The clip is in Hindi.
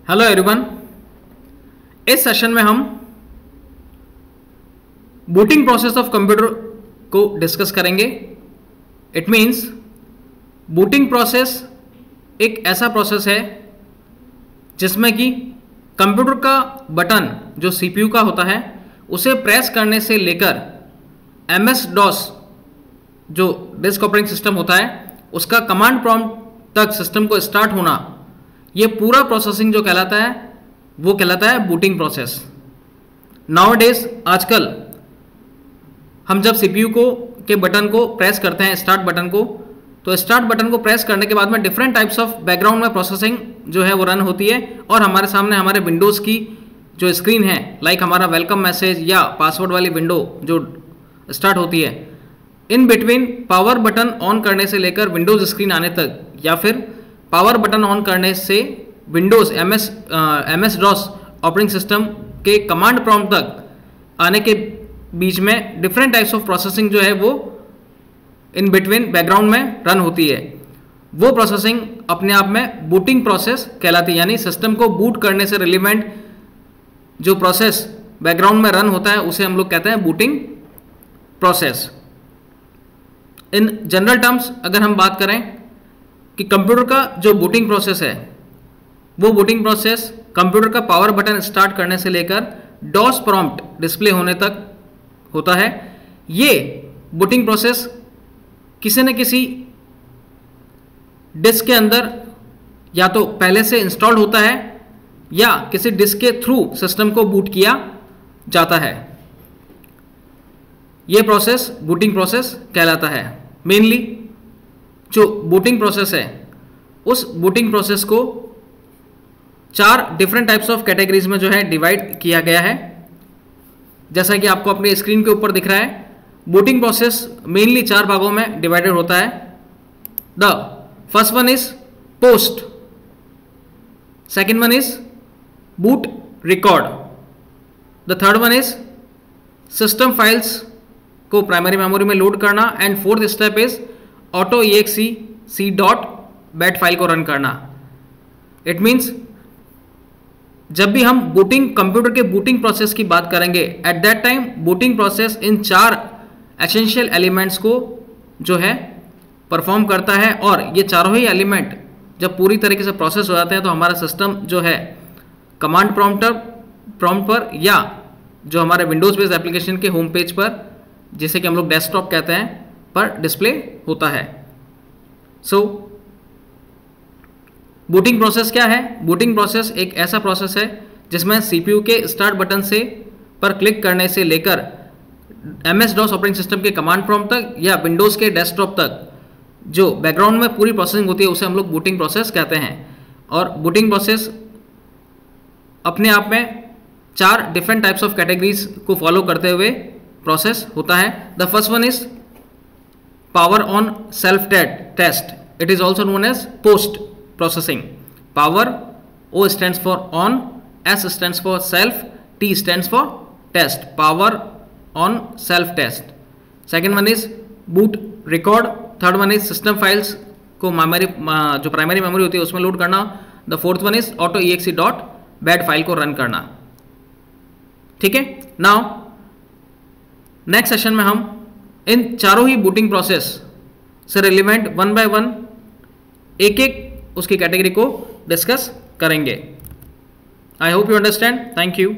हेलो एवरीवन, इस सेशन में हम बूटिंग प्रोसेस ऑफ कंप्यूटर को डिस्कस करेंगे। इट मींस बूटिंग प्रोसेस एक ऐसा प्रोसेस है जिसमें कि कंप्यूटर का बटन जो सीपीयू का होता है उसे प्रेस करने से लेकर एमएस डॉस जो डिस्क ऑपरेटिंग सिस्टम होता है उसका कमांड प्रॉम्प्ट तक सिस्टम को स्टार्ट होना, ये पूरा प्रोसेसिंग जो कहलाता है वो कहलाता है बूटिंग प्रोसेस। नाउअडेज आजकल हम जब सीपीयू के बटन को प्रेस करते हैं, स्टार्ट बटन को, तो स्टार्ट बटन को प्रेस करने के बाद में डिफरेंट टाइप्स ऑफ बैकग्राउंड में प्रोसेसिंग जो है वो रन होती है और हमारे सामने हमारे विंडोज़ की जो स्क्रीन है, लाइक हमारा वेलकम मैसेज या पासवर्ड वाली विंडो जो स्टार्ट होती है, in between power button on करने से लेकर विंडोज़ स्क्रीन आने तक या फिर पावर बटन ऑन करने से Windows MS DOS operating system के कमांड प्रॉम्प्ट तक आने के बीच में डिफरेंट टाइप्स ऑफ प्रोसेसिंग जो है वो इन बिटवीन बैकग्राउंड में रन होती है। वो प्रोसेसिंग अपने आप में बूटिंग प्रोसेस कहलाती है, यानी सिस्टम को बूट करने से रिलेवेंट जो प्रोसेस बैकग्राउंड में रन होता है उसे हम लोग कहते हैं booting process. In general terms अगर हम बात करें कि कंप्यूटर का जो बूटिंग प्रोसेस है वो बूटिंग प्रोसेस कंप्यूटर का पावर बटन स्टार्ट करने से लेकर डॉस प्रॉम्प्ट डिस्प्ले होने तक होता है। ये बूटिंग प्रोसेस किसी न किसी डिस्क के अंदर या तो पहले से इंस्टॉल्ड होता है या किसी डिस्क के थ्रू सिस्टम को बूट किया जाता है। ये प्रोसेस बूटिंग प्रोसेस कहलाता है। मेनली जो बूटिंग प्रोसेस है उस बूटिंग प्रोसेस को 4 डिफरेंट टाइप्स ऑफ कैटेगरीज में जो है डिवाइड किया गया है। जैसा कि आपको अपनी स्क्रीन के ऊपर दिख रहा है, बूटिंग प्रोसेस मेनली 4 भागों में डिवाइडेड होता है। The first one is post, second one is boot record, the third one is system files को प्राइमरी मेमोरी में लोड करना and fourth step is auto EXC dot bat file को रन करना। इट मीन्स जब भी हम बूटिंग कंप्यूटर के बूटिंग प्रोसेस की बात करेंगे, at that time booting process in 4 essential elements को जो है परफॉर्म करता है और ये चारों ही एलिमेंट जब पूरी तरीके से प्रोसेस हो जाते हैं तो हमारा सिस्टम जो है कमांड प्रॉम्प्ट पर या जो हमारे विंडोज बेस्ड एप्लीकेशन के होम पेज पर, जिसे कि हम लोग डेस्कटॉप कहते हैं, पर डिस्प्ले होता है। सो बूटिंग प्रोसेस क्या है? बूटिंग प्रोसेस एक ऐसा प्रोसेस है जिसमें सीपीयू के स्टार्ट बटन से पर क्लिक करने से लेकर एमएस डॉस ऑपरेटिंग सिस्टम के कमांड प्रॉम्प्ट तक या विंडोज़ के डेस्कटॉप तक जो बैकग्राउंड में पूरी प्रोसेसिंग होती है उसे हम लोग बूटिंग प्रोसेस कहते हैं। और बूटिंग प्रोसेस अपने आप में 4 डिफरेंट टाइप्स ऑफ कैटेगरीज को फॉलो करते हुए प्रोसेस होता है। The first one is power on self test, it is also known as POST processing. Power, O stands for on, S stands for self, T stands for test. Power on self test. Second one is boot record. Third one is system files को जो प्राइमरी मेमोरी होती है उसमें लोड करना. The fourth one is auto EXC dot BAT file को रन करना। ठीक है। नाउ नेक्स्ट सेशन में हम इन चारों ही बूटिंग प्रोसेस से रिलेवेंट 1 by 1 एक उसकी कैटेगरी को डिस्कस करेंगे। I hope you understand. Thank you.